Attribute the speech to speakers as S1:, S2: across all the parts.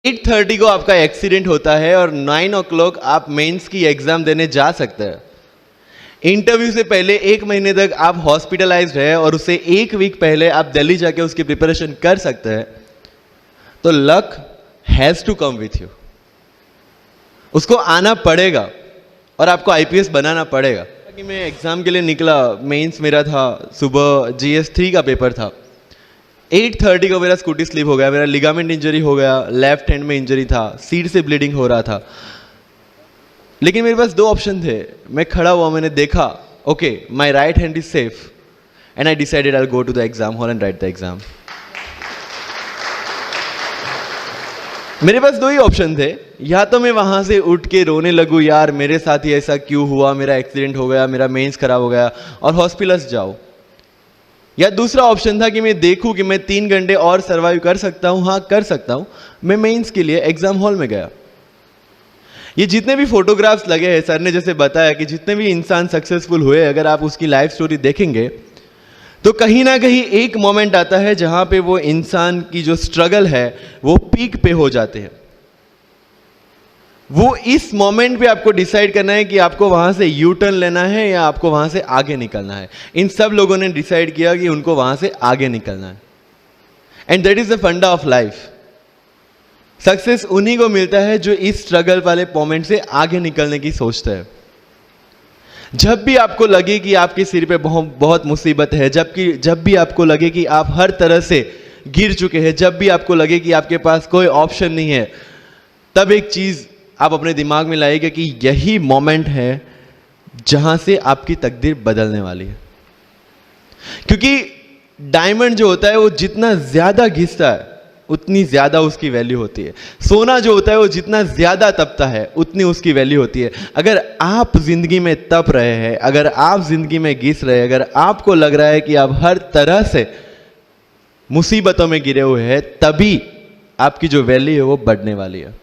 S1: 8:30 को आपका एक्सीडेंट होता है और 9 o'clock आप मेंस की एग्जाम देने जा सकते हैं। इंटरव्यू से पहले 1 महीने तक आप हॉस्पिटलाइज्ड है और उससे 1 वीक पहले आप दिल्ली जाके उसकी प्रिपरेशन कर सकते हैं। तो luck has to come with you, उसको आना पड़ेगा और आपको आईपीएस बनाना पड़ेगा। कि मैं एग्जाम के लिए निकला, मेंस मेरा था, सुबह GS3 का पेपर था। 8:30 को मेरा स्कूटी स्लिप हो गया, मेरा लिगामेंट इंजरी हो गया, लेफ्ट हैंड में इंजरी था, सीट से ब्लीडिंग हो रहा था। लेकिन मेरे पास 2 ऑप्शन थे। मैं खड़ा हुआ, मैंने देखा okay my right hand is safe and I decided I will go to the exam hall and write the exam. मेरे पास 2 ही ऑप्शन थे, या तो मैं वहां से उठ के रोने लगूं, यार मेरे साथ ही ऐसा क्यों हुआ, मेरा एक्सीडेंट हो गया, मेरा मेंस खराब हो गया और हॉस्पिटल जाओ, या दूसरा ऑप्शन था कि मैं देखूं कि मैं 3 घंटे और सर्वाइव कर सकता हूं। हाँ कर सकता हूं। मैं मेंस के लिए एग्जाम हॉल में गया। ये जितने भी फोटोग्राफ्स लगे हैं, सर ने जैसे बताया कि जितने भी इंसान सक्सेसफुल हुए, अगर आप उसकी लाइफ स्टोरी देखेंगे तो कहीं ना कहीं एक मोमेंट आता है जहां पे वो इंसान की जो स्ट्रगल है वो पीक पे हो जाते हैं। वो इस मोमेंट पे आपको डिसाइड करना है कि आपको वहां से यू टर्न लेना है या आपको वहां से आगे निकलना है। इन सब लोगों ने डिसाइड किया कि उनको वहां से आगे निकलना है, एंड दैट इज द फंडा ऑफ लाइफ। सक्सेस उन्हीं को मिलता है जो इस स्ट्रगल वाले मोमेंट से आगे निकलने की सोचता है। जब भी आपको लगे कि आपके सिर पे बहुत मुसीबत है, जब भी आपको लगे कि आप हर तरह से गिर चुके हैं, जब भी आपको लगे कि आपके पास कोई ऑप्शन नहीं है, तब एक चीज आप अपने दिमाग में लाइएगा कि यही मोमेंट है जहां से आपकी तकदीर बदलने वाली है। क्योंकि डायमंड जो होता है वो जितना ज्यादा घिसता है उतनी ज्यादा उसकी वैल्यू होती है। सोना जो होता है वो जितना ज्यादा तपता है उतनी उसकी वैल्यू होती है। अगर आप जिंदगी में तप रहे हैं, अगर आप जिंदगी में घिस रहे हैं, अगर आपको लग रहा है कि आप हर तरह से मुसीबतों में गिरे हुए हैं, तभी आपकी जो वैल्यू है वो बढ़ने वाली है।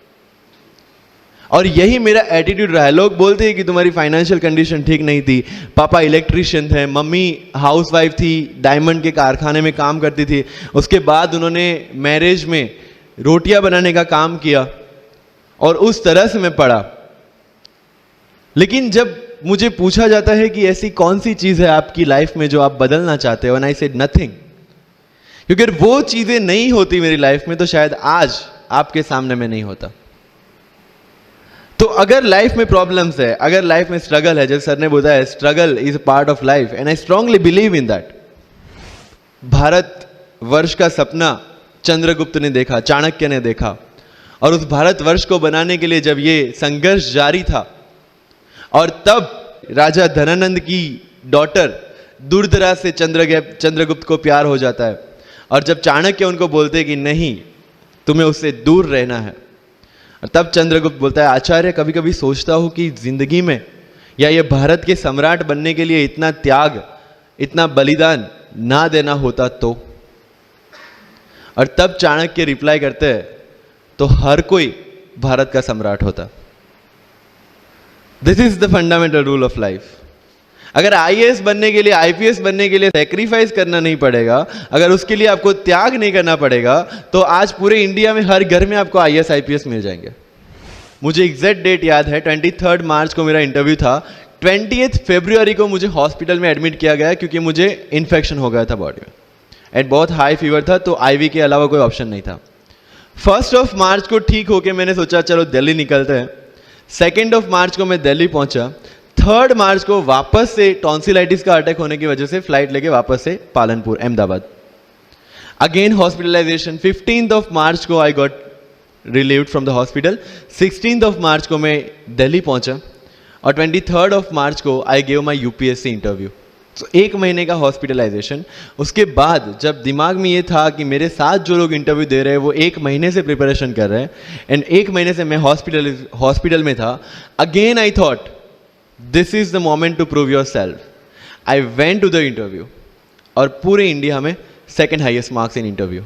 S1: और यही मेरा एटीट्यूड रहा है। लोग बोलते हैं कि तुम्हारी फाइनेंशियल कंडीशन ठीक नहीं थी, पापा इलेक्ट्रिशियन थे, मम्मी हाउसवाइफ थी, डायमंड के कारखाने में काम करती थी, उसके बाद उन्होंने मैरिज में रोटियां बनाने का काम किया और उस तरह से मैं पढ़ा। लेकिन जब मुझे पूछा जाता है कि ऐसी कौन सी चीज है आपकी लाइफ में जो आप बदलना चाहते हो, एंड आई सेड नथिंग। क्योंकि अगर वो चीजें नहीं होती मेरी लाइफ में तो शायद आज आपके सामने मैं नहीं होता। तो अगर लाइफ में प्रॉब्लम्स है, अगर लाइफ में स्ट्रगल है, जैसे सर ने बोला है struggle is a part of life and I strongly believe in that. Bharat वर्ष का सपना चंद्रगुप्त ने देखा, चाणक्य ने देखा, और उस भारत वर्ष को बनाने के लिए जब ये संघर्ष जारी था, और तब राजा धनानंद की डॉटर दुर्धरा से चंद्रगुप्त को प्यार हो जाता है, और जब चाणक्य उनको बोलते हैं कि नहीं तुम्हें उससे दूर रहना है, तब चंद्रगुप्त बोलता है आचार्य कभी कभी सोचता हूं कि जिंदगी में या ये भारत के सम्राट बनने के लिए इतना त्याग, इतना बलिदान ना देना होता तो। और तब चाणक्य रिप्लाई करते हैं तो हर कोई भारत का सम्राट होता। This is the fundamental rule of life. अगर आईएएस बनने के लिए, आईपीएस बनने के लिए सैक्रिफाइस करना नहीं पड़ेगा, अगर उसके लिए आपको त्याग नहीं करना पड़ेगा, तो आज पूरे इंडिया में हर घर में आपको आईएएस आईपीएस मिल जाएंगे। मुझे एग्जैक्ट डेट याद है, 23 मार्च को मेरा इंटरव्यू था। 20 फरवरी को मुझे हॉस्पिटल में एडमिट किया गया क्योंकि मुझे इन्फेक्शन हो गया था बॉडी में, एंड बहुत हाई फीवर था, तो आईवी के अलावा कोई ऑप्शन नहीं था। 1 मार्च को ठीक होके मैंने सोचा चलो दिल्ली निकलते हैं। 2 मार्च को मैं दिल्ली पहुंचा। 3 मार्च को वापस से टॉन्सिलाइटिस का अटैक होने की वजह से फ्लाइट लेके वापस से पालनपुर अहमदाबाद, अगेन हॉस्पिटलाइजेशन। 15 मार्च को I got relieved from the hospital. 16 मार्च को मैं दिल्ली पहुंचा और 23 मार्च को I gave my UPSC interview. तो 1 महीने का हॉस्पिटलाइजेशन। उसके बाद जब दिमाग में ये था कि मेरे साथ जो लोग इंटरव्यू दे रहे हैं वो 1 महीने से प्रिपरेशन कर रहे हैं, एंड 1 महीने से मैं हॉस्पिटल में था, again I thought this is the moment to prove yourself. I went to the interview और पूरे इंडिया में 2nd highest marks in interview.